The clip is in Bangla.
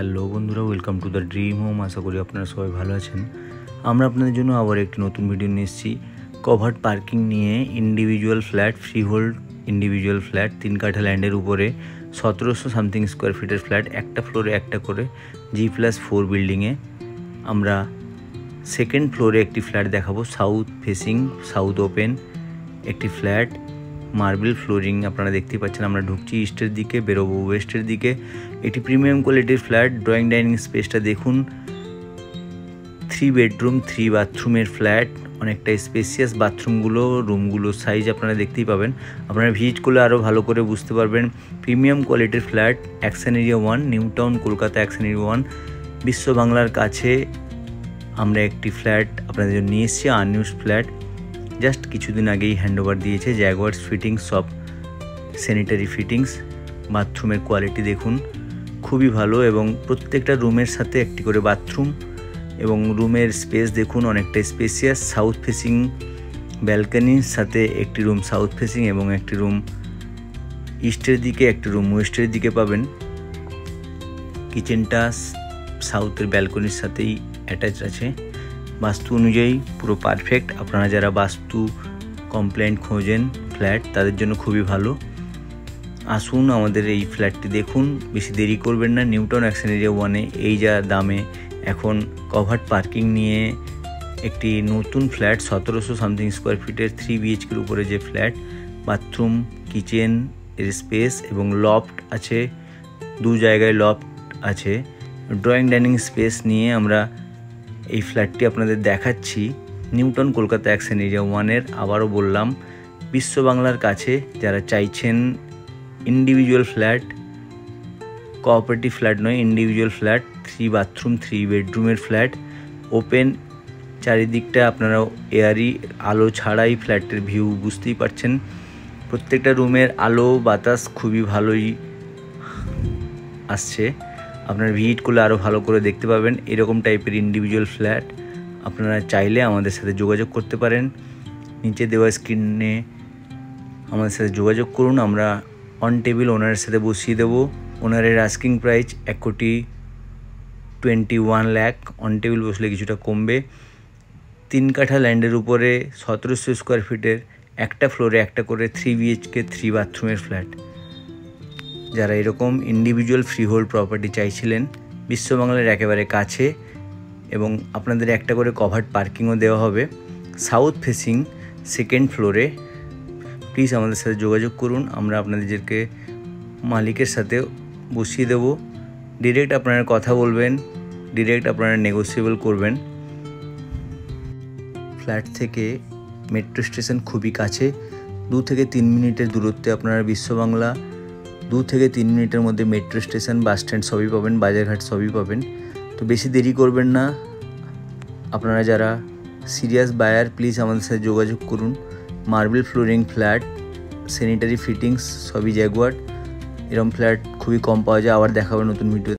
হ্যালো বন্ধুরা, welcome to the dream home. আশা করি আপনারা সবাই ভালো আছেন। আমরা আপনাদের জন্য আবার একটি নতুন ভিডিও নিয়ে এসেছি কভার্ড পার্কিং নিয়ে। Individual flat, free hold individual flat, 3 কাঠা ল্যান্ডের উপরে 1700 সামথিং স্কোয়ার ফিটের ফ্ল্যাট, একটা ফ্লোরে একটা করে G+4 বিল্ডিংয়ে। আমরা সেকেন্ড ফ্লোরে একটি ফ্ল্যাট দেখাবো, সাউথ ফেসিং, সাউথ ওপেন একটি ফ্ল্যাট, মার্বেল ফ্লোরিং আপনারা দেখতেই পাচ্ছেন। আমরা ঢুকছি ইস্টের দিকে, বেরোবো ওয়েস্টের দিকে। এটি প্রিমিয়াম কোয়ালিটির ফ্ল্যাট। ড্রয়িং ডাইনিং স্পেসটা দেখুন, 3 বেডরুম 3 বাথরুমের ফ্ল্যাট, অনেকটা স্পেসিয়াস। বাথরুমগুলো, রুমগুলোর সাইজ আপনারা দেখতেই পাবেন। আপনারা ভিজিট করলে আরও ভালো করে বুঝতে পারবেন। প্রিমিয়াম কোয়ালিটির flat, action area 1, new town Kolkata, action area 1, বিশ্ব বাংলার কাছে। আমরা একটি ফ্ল্যাট আপনাদের জন্য নিয়ে এসেছি, আনইউজড ফ্ল্যাট। জাস্ট কিছুদিন আগেই হ্যান্ডওভার দিয়েছে। জাগুয়ার্স ফিটিংস, সব স্যানিটারি ফিটিংস। বাথরুমের কোয়ালিটি দেখুন, খুবই ভালো, এবং প্রত্যেকটা রুমের সাথে একটি করে বাথরুম, এবং রুমের স্পেস দেখুন অনেকটা স্পেসিয়াস। সাউথ ফেসিং ব্যালকনির সাথে একটি রুম সাউথ ফেসিং, এবং একটি রুম ইস্টের দিকে, একটি রুম ওয়েস্টের দিকে পাবেন। কিচেনটা সাউথের ব্যালকনির সাথেই অ্যাটাচ আছে। বাস্তু অনুযায়ী পুরো পারফেক্ট। আপনারা যারা বাস্তু কমপ্লেন্ট খোঁজেন ফ্ল্যাট, তাদের জন্য খুবই ভালো। আসুন আমাদের এই ফ্ল্যাটটি দেখুন, বেশি দেরি করবেন না। নিউ টাউন অ্যাকশন এরিয়া 1-এ এই যা দামে এখন কভার্ড পার্কিং নিয়ে একটি নতুন ফ্ল্যাট, 1700 সামথিং স্কোয়ার ফিটের 3 BHKর উপরে যে ফ্ল্যাট, বাথরুম, কিচেন এর স্পেস এবং লফট আছে, 2 জায়গায় লফট আছে। ড্রয়িং ডাইনিং স্পেস নিয়ে আমরা এই ফ্ল্যাটটি আপনাদের দেখাচ্ছি। New town Kolkata action area 1-এর, আবারও বললাম, বিশ্ব বাংলার কাছে। যারা চাইছেন ইন্ডিভিজুয়াল ফ্ল্যাট, কোঅপারেটিভ ফ্ল্যাট নয়, ইন্ডিভিজুয়াল ফ্ল্যাট, 3 বাথরুম 3 বেডরুমের ফ্ল্যাট, ওপেন, চারিদিকটা আপনারা এয়ারি, আলো ছাড়াই ফ্ল্যাটের ভিউ বুঝতেই পারছেন। প্রত্যেকটা রুমের আলো বাতাস খুবই ভালোই আসছে। আপনারা ভিজিট করলে আরও ভালো করে দেখতে পাবেন। এরকম টাইপের ইন্ডিভিজুয়াল ফ্ল্যাট আপনারা চাইলে আমাদের সাথে যোগাযোগ করতে পারেন। নিচে দেওয়া স্ক্রিনে আমাদের সাথে যোগাযোগ করুন। আমরা অন টেবিল ওনারের সাথে বসিয়ে দেবো। ওনারের asking price 1,21 lakh. On table বসলে কিছুটা কমবে। 3 কাঠা ল্যান্ডের উপরে 1700 স্কোয়ার ফিটের, একটা ফ্লোরে একটা করে 3 BHK 3 বাথরুমের ফ্ল্যাট। যারা এরকম ইন্ডিভিজুয়াল ফ্রি হোল্ড প্রপার্টি চাইছিলেন বিশ্ব বাংলার একেবারে কাছে, এবং আপনাদের একটা করে কভার্ড পার্কিংও দেওয়া হবে সাউথ ফেসিং সেকেন্ড ফ্লোরে, প্লিজ আমাদের সাথে যোগাযোগ করুন। আমরা আপনাদেরকে মালিকের সাথে বসিয়ে দেব। ডিরেক্ট আপনারা কথা বলবেন, ডিরেক্ট আপনারা নেগোসিয়েবল করবেন। ফ্ল্যাট থেকে মেট্রো স্টেশন খুবই কাছে, 2 থেকে 3 মিনিটের দূরত্বে আপনারা বিশ্ব বাংলা। 2 থেকে 3 মিনিটের মধ্যে মেট্রো স্টেশন, বাস স্ট্যান্ড সবই পাবেন, বাজারঘাট সবই পাবেন। তো বেশি দেরি করবেন না। আপনারা যারা সিরিয়াস বায়ার, প্লিজ আমাদের সাথে যোগাযোগ করুন। Marble flooring flat, sanitary fittings সবই জাগুয়ার। এরকম ফ্ল্যাট খুবই কম পাওয়া যায়। আবার দেখাবো নতুন ভিডিও।